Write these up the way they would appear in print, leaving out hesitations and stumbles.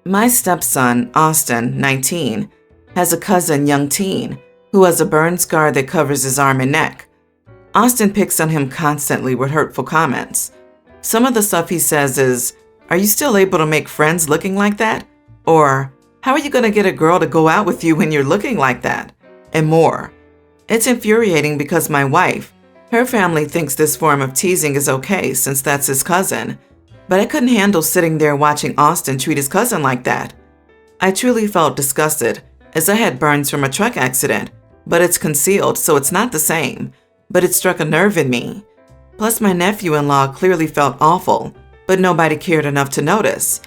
My stepson, Austin, 19, has a cousin, young teen, who has a burn scar that covers his arm and neck. Austin picks on him constantly with hurtful comments. Some of the stuff he says is, "Are you still able to make friends looking like that?" Or, "How are you going to get a girl to go out with you when you're looking like that?" And more. It's infuriating because my wife, her family thinks this form of teasing is okay since that's his cousin. But I couldn't handle sitting there watching Austin treat his cousin like that. I truly felt disgusted as I had burns from a truck accident, but it's concealed, so it's not the same. But it struck a nerve in me. Plus, my nephew-in-law clearly felt awful, but nobody cared enough to notice.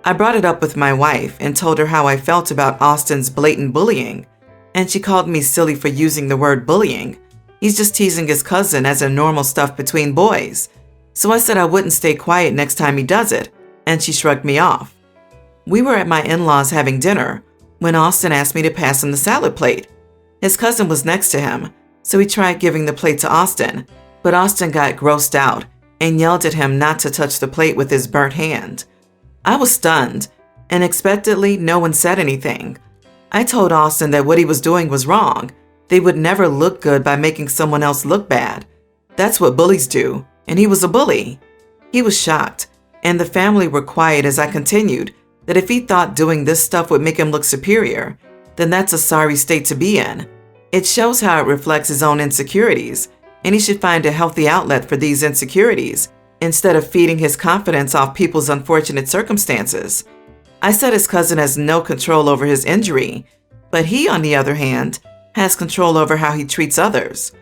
I brought it up with my wife and told her how I felt about Austin's blatant bullying, and she called me silly for using the word bullying. He's just teasing his cousin as a normal stuff between boys. So I said I wouldn't stay quiet next time he does it, and she shrugged me off. We were at my in-laws having dinner when Austin asked me to pass him the salad plate. His cousin was next to him, so he tried giving the plate to Austin, but Austin got grossed out and yelled at him not to touch the plate with his burnt hand. I was stunned, and unexpectedly, no one said anything. I told Austin that what he was doing was wrong. They would never look good by making someone else look bad. That's what bullies do, and he was a bully. He was shocked, and the family were quiet as I continued that if he thought doing this stuff would make him look superior, then that's a sorry state to be in. It shows how it reflects his own insecurities, and he should find a healthy outlet for these insecurities instead of feeding his confidence off people's unfortunate circumstances. I said his cousin has no control over his injury, but he, on the other hand, has control over how he treats others.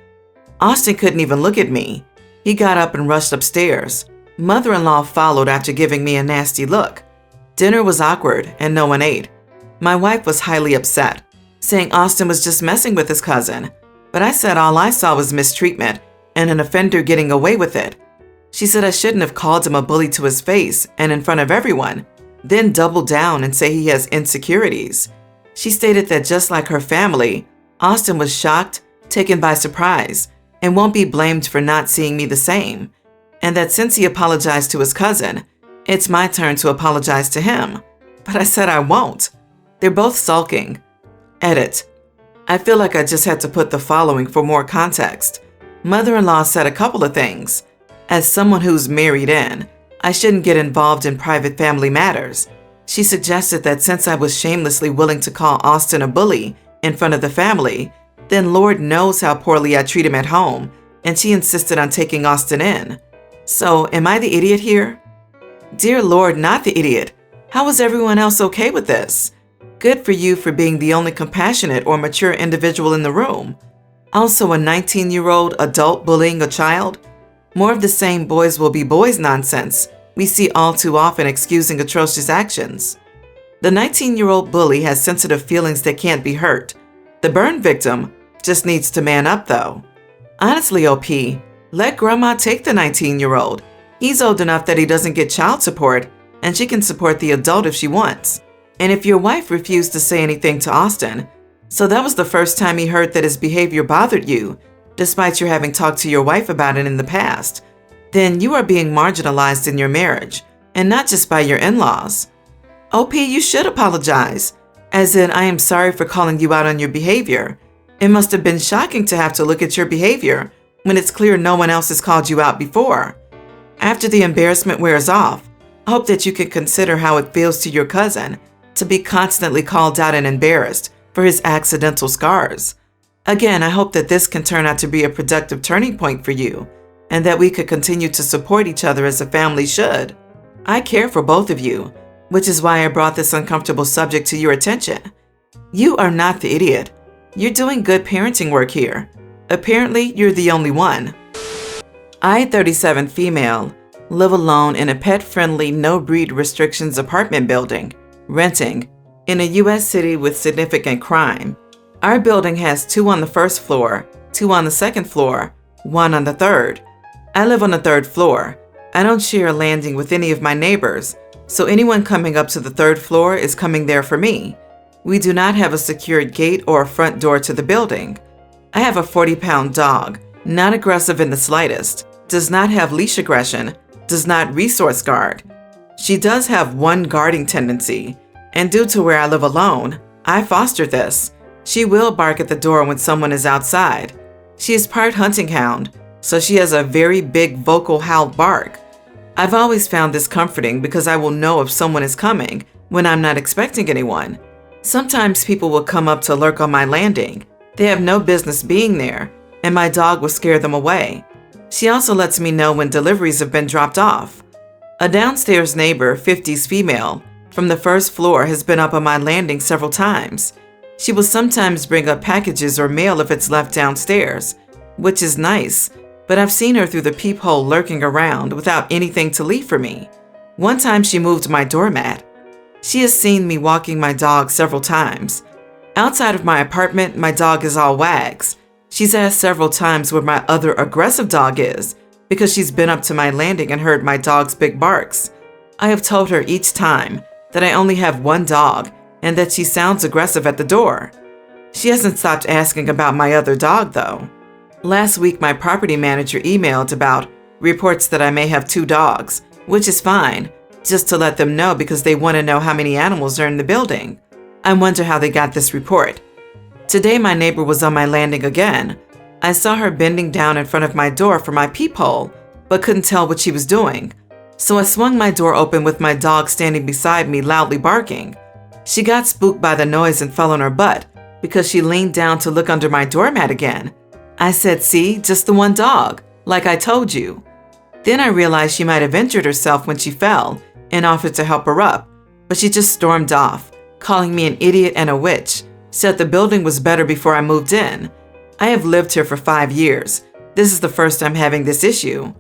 Austin couldn't even look at me. He got up and rushed upstairs. Mother-in-law followed after giving me a nasty look. Dinner was awkward and no one ate. My wife was highly upset, saying Austin was just messing with his cousin, but I said all I saw was mistreatment and an offender getting away with it. She said I shouldn't have called him a bully to his face and in front of everyone, then double down and say he has insecurities. She stated that just like her family, Austin was shocked, taken by surprise, and won't be blamed for not seeing me the same, and that since he apologized to his cousin, it's my turn to apologize to him. But I said I won't. They're both sulking. Edit. I feel like I just had to put the following for more context. Mother-in-law said a couple of things. As someone who's married in, I shouldn't get involved in private family matters. She suggested that since I was shamelessly willing to call Austin a bully in front of the family, then Lord knows how poorly I treat him at home, and she insisted on taking Austin in. So, am I the idiot here? Dear Lord, not the idiot. How is everyone else okay with this? Good for you for being the only compassionate or mature individual in the room. Also, a 19-year-old adult bullying a child? More of the same boys will be boys nonsense we see all too often excusing atrocious actions. The 19-year-old bully has sensitive feelings that can't be hurt. The burn victim just needs to man up, though. Honestly, OP, let Grandma take the 19-year-old. He's old enough that he doesn't get child support, and she can support the adult if she wants. And if your wife refused to say anything to Austin, so that was the first time he heard that his behavior bothered you, despite your having talked to your wife about it in the past, then you are being marginalized in your marriage, and not just by your in-laws. OP, you should apologize, as in I am sorry for calling you out on your behavior. It must have been shocking to have to look at your behavior when it's clear no one else has called you out before. After the embarrassment wears off, I hope that you can consider how it feels to your cousin to be constantly called out and embarrassed for his accidental scars. Again, I hope that this can turn out to be a productive turning point for you, and that we could continue to support each other as a family should. I care for both of you, which is why I brought this uncomfortable subject to your attention. You are not the idiot. You're doing good parenting work here. Apparently, you're the only one. I, 37 female, live alone in a pet-friendly, no-breed restrictions apartment building, renting, in a U.S. city with significant crime. Our building has 2 on the first floor, 2 on the second floor, 1 on the third. I live on the 3rd floor. I don't share a landing with any of my neighbors, so anyone coming up to the 3rd floor is coming there for me. We do not have a secured gate or a front door to the building. I have a 40-pound dog, not aggressive in the slightest, does not have leash aggression, does not resource guard. She does have one guarding tendency. And due to where I live alone, I fostered this. She will bark at the door when someone is outside. She is part hunting hound, so she has a very big vocal howl bark. I've always found this comforting because I will know if someone is coming when I'm not expecting anyone. Sometimes people will come up to lurk on my landing. They have no business being there, and my dog will scare them away. She also lets me know when deliveries have been dropped off. A downstairs neighbor, 50s female, from the first floor has been up on my landing several times. She will sometimes bring up packages or mail if it's left downstairs, which is nice, but I've seen her through the peephole lurking around without anything to leave for me. One time she moved my doormat. She has seen me walking my dog several times. Outside of my apartment, my dog is all wags. She's asked several times where my other aggressive dog is because she's been up to my landing and heard my dog's big barks. I have told her each time that I only have one dog and that she sounds aggressive at the door. She hasn't stopped asking about my other dog, though. Last week, my property manager emailed about reports that I may have 2 dogs, which is fine, just to let them know because they want to know how many animals are in the building. I wonder how they got this report. Today, my neighbor was on my landing again. I saw her bending down in front of my door for my peephole, but couldn't tell what she was doing. So I swung my door open with my dog standing beside me, loudly barking. She got spooked by the noise and fell on her butt because she leaned down to look under my doormat again. I said, "See, just the one dog, like I told you." Then I realized she might have injured herself when she fell and offered to help her up, but she just stormed off, calling me an idiot and a witch, said the building was better before I moved in. I have lived here for 5 years. This is the first time having this issue.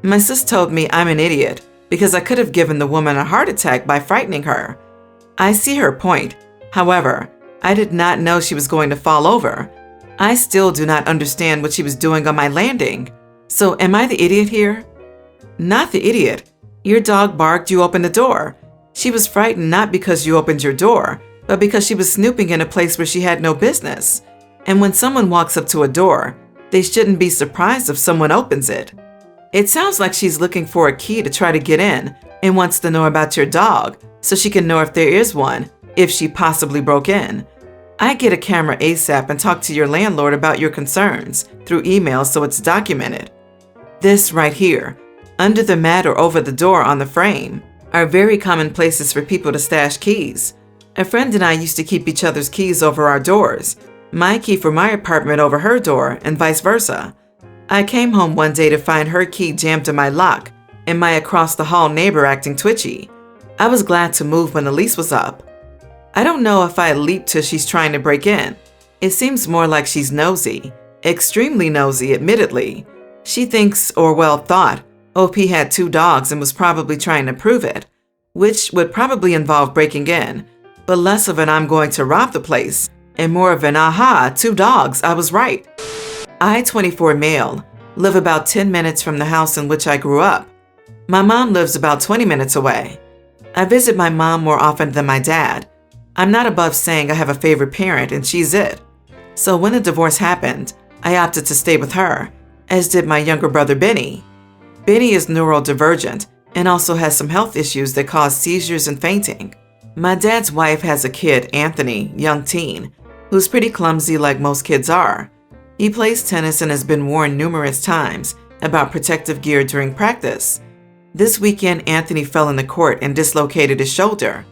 My sis told me I'm an idiot because I could have given the woman a heart attack by frightening her. I see her point. However, I did not know she was going to fall over. I still do not understand what she was doing on my landing. So am I the idiot here? Not the idiot. Your dog barked, you opened the door. She was frightened not because you opened your door, but because she was snooping in a place where she had no business. And when someone walks up to a door, they shouldn't be surprised if someone opens it. It sounds like she's looking for a key to try to get in and wants to know about your dog so she can know if there is one, if she possibly broke in. I get a camera ASAP and talk to your landlord about your concerns through email so it's documented. This right here, under the mat or over the door on the frame, are very common places for people to stash keys. A friend and I used to keep each other's keys over our doors, my key for my apartment over her door and vice versa. I came home one day to find her key jammed in my lock and my across the hall neighbor acting twitchy. I was glad to move when the lease was up. I don't know if I leaped till she's trying to break in. It seems more like she's nosy. Extremely nosy, admittedly. She thinks, or well thought, OP had 2 dogs and was probably trying to prove it, which would probably involve breaking in, but less of an I'm going to rob the place, and more of an aha, 2 dogs, I was right. I, 24 male, live about 10 minutes from the house in which I grew up. My mom lives about 20 minutes away. I visit my mom more often than my dad. I'm not above saying I have a favorite parent and she's it. So when the divorce happened, I opted to stay with her, as did my younger brother Benny. Benny is neurodivergent and also has some health issues that cause seizures and fainting. My dad's wife has a kid, Anthony, young teen, who's pretty clumsy like most kids are. He plays tennis and has been warned numerous times about protective gear during practice. This weekend, Anthony fell in the court and dislocated his shoulder.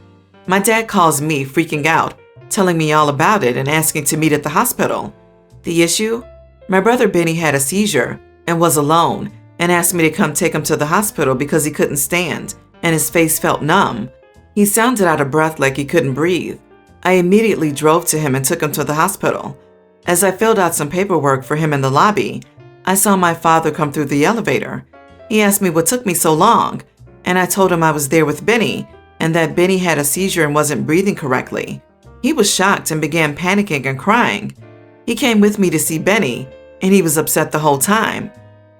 My dad calls me, freaking out, telling me all about it and asking to meet at the hospital. The issue? My brother Benny had a seizure and was alone and asked me to come take him to the hospital because he couldn't stand and his face felt numb. He sounded out of breath like he couldn't breathe. I immediately drove to him and took him to the hospital. As I filled out some paperwork for him in the lobby, I saw my father come through the elevator. He asked me what took me so long, and I told him I was there with Benny and that Benny had a seizure and wasn't breathing correctly. He was shocked and began panicking and crying. He came with me to see Benny, and he was upset the whole time.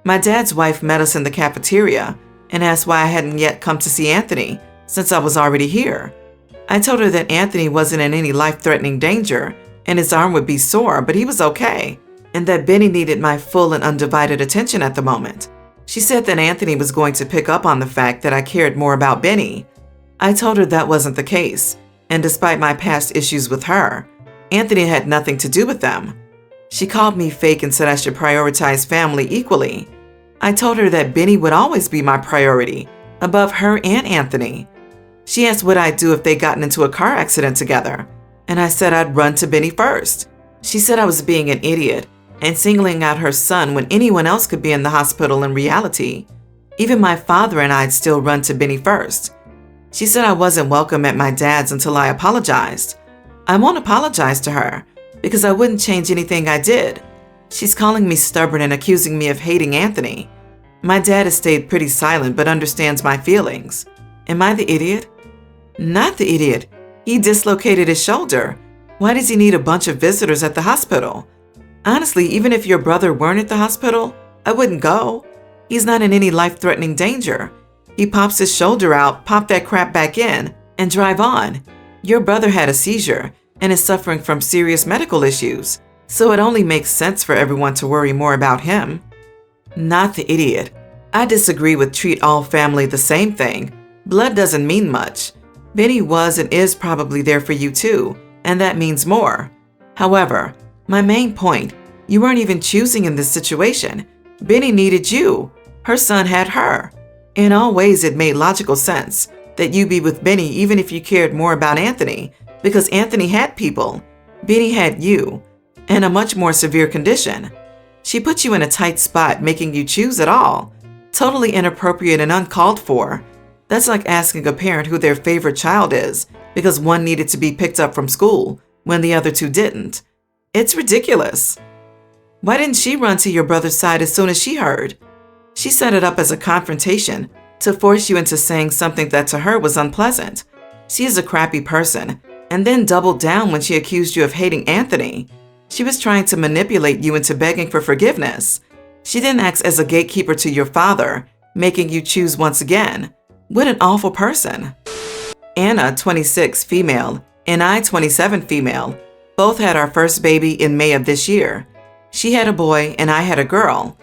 My dad's wife met us in the cafeteria and asked why I hadn't yet come to see Anthony, since I was already here. I told her that Anthony wasn't in any life-threatening danger and his arm would be sore, but he was okay, and that Benny needed my full and undivided attention at the moment. She said that Anthony was going to pick up on the fact that I cared more about Benny. I told her that wasn't the case. and despite my past issues with her, Anthony had nothing to do with them. She called me fake and said I should prioritize family equally. I told her that Benny would always be my priority, above her and Anthony. She asked what I'd do if they gotten into a car accident together, and I said I'd run to Benny first. She said I was being an idiot and singling out her son when anyone else could be in the hospital in reality. Even my father and I'd still run to Benny first. She said I wasn't welcome at my dad's until I apologized. I won't apologize to her because I wouldn't change anything I did. She's calling me stubborn and accusing me of hating Anthony. My dad has stayed pretty silent but understands my feelings. Am I the idiot? Not the idiot. He dislocated his shoulder. Why does he need a bunch of visitors at the hospital? Honestly, even if your brother weren't at the hospital, I wouldn't go. He's not in any life-threatening danger. He pops his shoulder out, pop that crap back in, and drive on. Your brother had a seizure and is suffering from serious medical issues, so it only makes sense for everyone to worry more about him. Not the idiot. I disagree with treat all family the same thing. Blood doesn't mean much. Benny was and is probably there for you too, and that means more. However, my main point, you weren't even choosing in this situation. Benny needed you. Her son had her. In all ways, it made logical sense that you be with Benny even if you cared more about Anthony, because Anthony had people. Benny had you, and a much more severe condition. She put you in a tight spot, making you choose at all. Totally inappropriate and uncalled for. That's like asking a parent who their favorite child is because one needed to be picked up from school when the other two didn't. It's ridiculous. Why didn't she run to your brother's side as soon as she heard? She set it up as a confrontation to force you into saying something that to her was unpleasant. She is a crappy person, and then doubled down when she accused you of hating Anthony. She was trying to manipulate you into begging for forgiveness. She then acts as a gatekeeper to your father, making you choose once again. What an awful person. Anna, 26, female, and I, 27, female, both had our first baby in May of this year. She had a boy and I had a girl.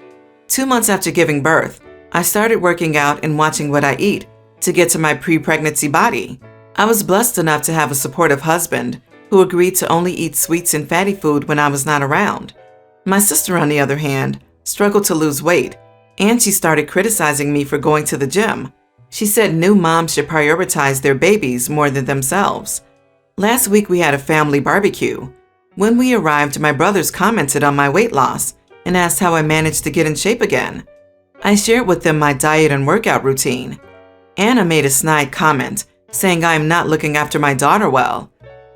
2 months after giving birth, I started working out and watching what I eat to get to my pre-pregnancy body. I was blessed enough to have a supportive husband who agreed to only eat sweets and fatty food when I was not around. My sister, on the other hand, struggled to lose weight, and she started criticizing me for going to the gym. She said new moms should prioritize their babies more than themselves. Last week we had a family barbecue. When we arrived, my brothers commented on my weight loss and asked how I managed to get in shape again. I shared with them my diet and workout routine. Anna made a snide comment, saying I am not looking after my daughter well.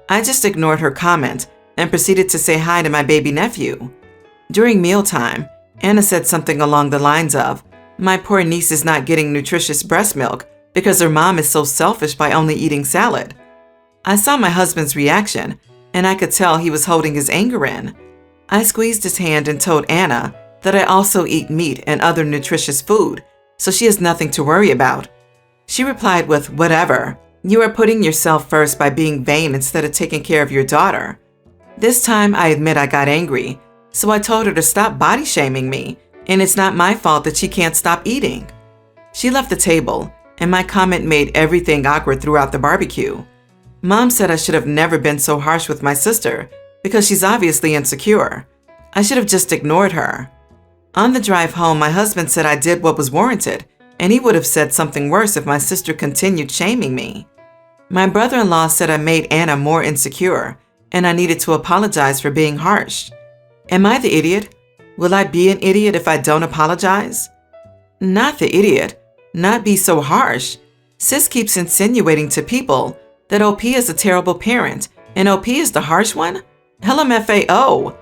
I just ignored her comment and proceeded to say hi to my baby nephew. During mealtime, Anna said something along the lines of, "My poor niece is not getting nutritious breast milk because her mom is so selfish by only eating salad." I saw my husband's reaction, and I could tell he was holding his anger in. I squeezed his hand and told Anna that I also eat meat and other nutritious food, so she has nothing to worry about. She replied with, "Whatever. You are putting yourself first by being vain instead of taking care of your daughter." This time, I admit I got angry, so I told her to stop body shaming me, and it's not my fault that she can't stop eating. She left the table, and my comment made everything awkward throughout the barbecue. Mom said I should have never been so harsh with my sister because she's obviously insecure. I should have just ignored her. On the drive home, my husband said I did what was warranted, and he would have said something worse if my sister continued shaming me. My brother-in-law said I made Anna more insecure, and I needed to apologize for being harsh. Am I the idiot? Will I be an idiot if I don't apologize? Not the idiot. Not be so harsh. Sis keeps insinuating to people that OP is a terrible parent, and OP is the harsh one? LMFAO.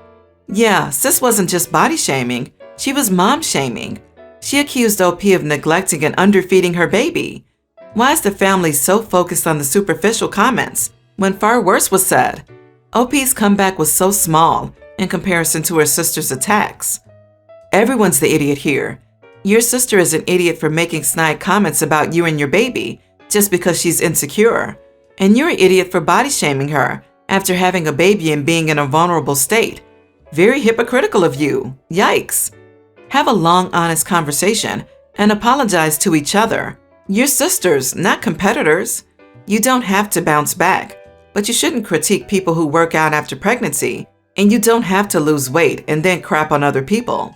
Yeah, sis wasn't just body shaming, she was mom shaming. She accused OP of neglecting and underfeeding her baby. Why is the family so focused on the superficial comments when far worse was said? OP's comeback was so small in comparison to her sister's attacks. Everyone's the idiot here. Your sister is an idiot for making snide comments about you and your baby just because she's insecure. And you're an idiot for body shaming her after having a baby and being in a vulnerable state. Very hypocritical of you. Yikes. Have a long, honest conversation and apologize to each other. You're sisters, not competitors. You don't have to bounce back. but you shouldn't critique people who work out after pregnancy, and you don't have to lose weight and then crap on other people.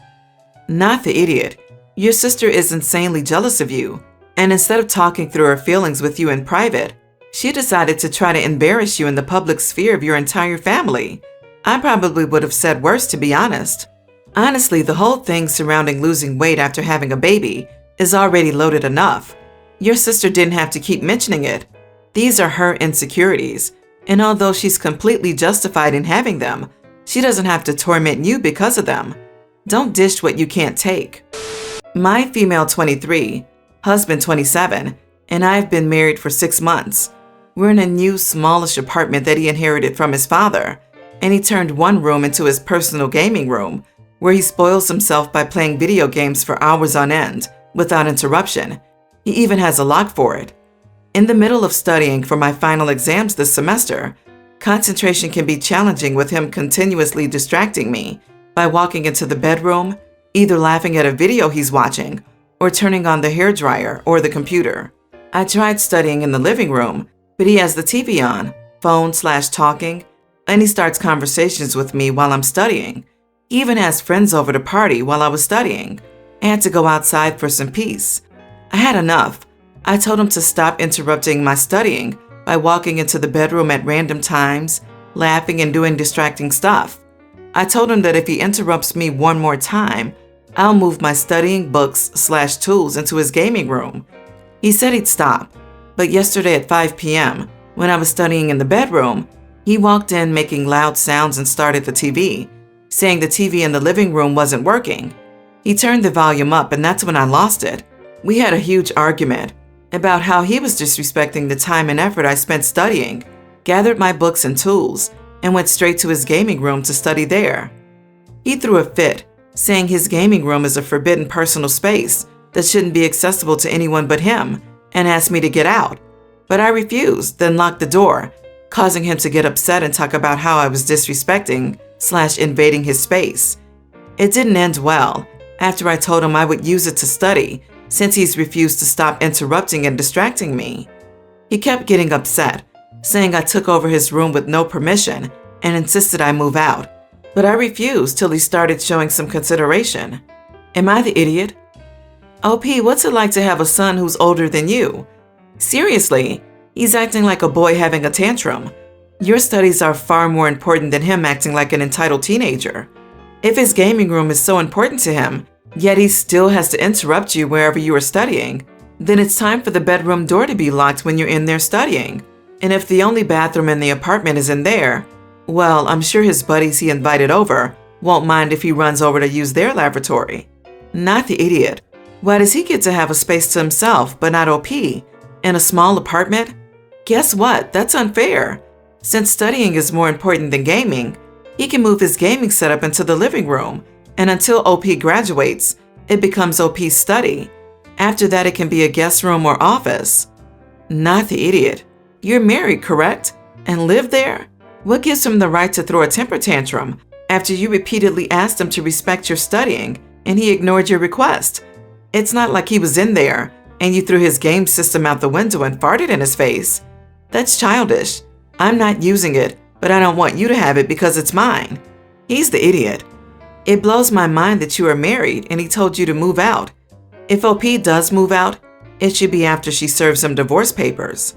Not the idiot. Your sister is insanely jealous of you, and instead of talking through her feelings with you in private, she decided to try to embarrass you in the public sphere of your entire family. I probably would have said worse, to be honest. Honestly, the whole thing surrounding losing weight after having a baby is already loaded enough. Your sister didn't have to keep mentioning it. These are her insecurities, and although she's completely justified in having them, she doesn't have to torment you because of them. Don't dish what you can't take. My female 23, husband 27, and I have been married for 6 months. We're in a new, smallish apartment that he inherited from his father, and he turned one room into his personal gaming room, where he spoils himself by playing video games for hours on end, without interruption. He even has a lock for it. In the middle of studying for my final exams this semester, concentration can be challenging with him continuously distracting me by walking into the bedroom, either laughing at a video he's watching, or turning on the hairdryer or the computer. I tried studying in the living room, but he has the TV on, phone/talking, and he starts conversations with me while I'm studying. He even has friends over to party while I was studying. I had to go outside for some peace. I had enough. I told him to stop interrupting my studying by walking into the bedroom at random times, laughing and doing distracting stuff. I told him that if he interrupts me one more time, I'll move my studying books/tools into his gaming room. He said he'd stop, but yesterday at 5 p.m., when I was studying in the bedroom, he walked in making loud sounds and started the TV, saying the TV in the living room wasn't working. He turned the volume up, and that's when I lost it. We had a huge argument about how he was disrespecting the time and effort I spent studying, gathered my books and tools, and went straight to his gaming room to study there. He threw a fit, saying his gaming room is a forbidden personal space that shouldn't be accessible to anyone but him, and asked me to get out. But I refused, then locked the door, causing him to get upset and talk about how I was disrespecting/invading his space. It didn't end well after I told him I would use it to study, since he's refused to stop interrupting and distracting me. He kept getting upset, saying I took over his room with no permission and insisted I move out, but I refused till he started showing some consideration. Am I the idiot? OP, what's it like to have a son who's older than you? Seriously, he's acting like a boy having a tantrum. Your studies are far more important than him acting like an entitled teenager. If his gaming room is so important to him, yet he still has to interrupt you wherever you are studying, then it's time for the bedroom door to be locked when you're in there studying. And if the only bathroom in the apartment is in there, well, I'm sure his buddies he invited over won't mind if he runs over to use their lavatory. Not the idiot. Why does he get to have a space to himself, but not OP? In a small apartment? Guess what? That's unfair. Since studying is more important than gaming, he can move his gaming setup into the living room, and until OP graduates, it becomes OP's study. After that, it can be a guest room or office. Not the idiot. You're married, correct? And live there? What gives him the right to throw a temper tantrum after you repeatedly asked him to respect your studying and he ignored your request? It's not like he was in there and you threw his game system out the window and farted in his face. That's childish. I'm not using it, but I don't want you to have it because it's mine. He's the idiot. It blows my mind that you are married and he told you to move out. If OP does move out, it should be after she serves him divorce papers.